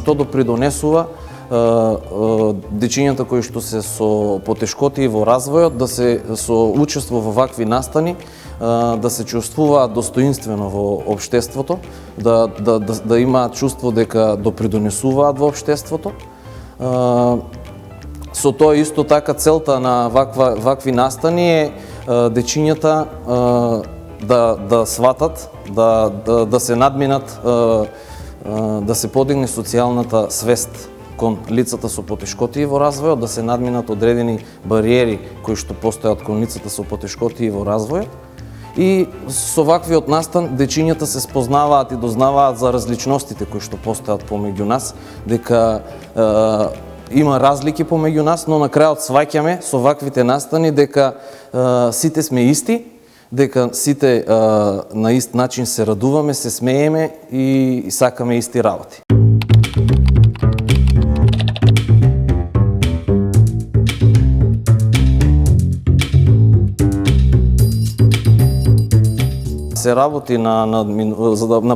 што допридонесува дечињата кои што се со потешкоти во развојот да се со учество во вакви настани да се чувствуваат достоинствено во општеството, да имаат чувство дека допридонесуваат во општеството. Со тоа исто така целта на вакви настани е дечињата да сватат, да се надминат, да се подигне социјалната свест кон лицата со потешкоти во развојот, да се надминат одредени бариери кои што постојат кон лицата со потешкоти во развојот. И со ваквиот настан дечињата се спознаваат и дознаваат за различностите кои што постојат помеѓу нас, дека има разлики помеѓу нас, но на крајот сваќаме со ваквите настани дека сите сме исти, дека сите на ист начин се радуваме, се смееме и сакаме исти работи. Се работи на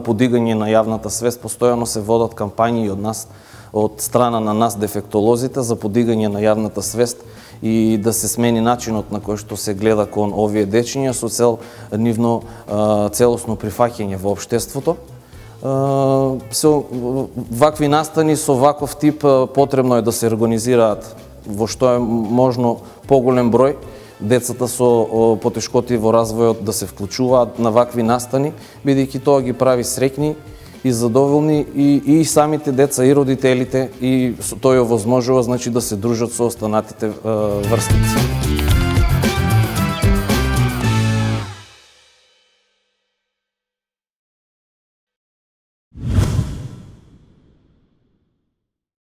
подигање на јавната свест, постојано се водат кампањи од нас, од страна на нас дефектолозите за подигање на јавната свест и да се смени начинот на кој што се гледа кон овие дечиња со цел нивно целосно прифаќање во општеството. Вакви настани со ваков тип потребно е да се организираат во што е можно поголем број. Децата со потешкоти во развојот да се вклучуваат на вакви настани, бидејќи тоа ги прави среќни и задоволни и самите деца и родителите, и тоа овозможува да се дружат со останатите врстници.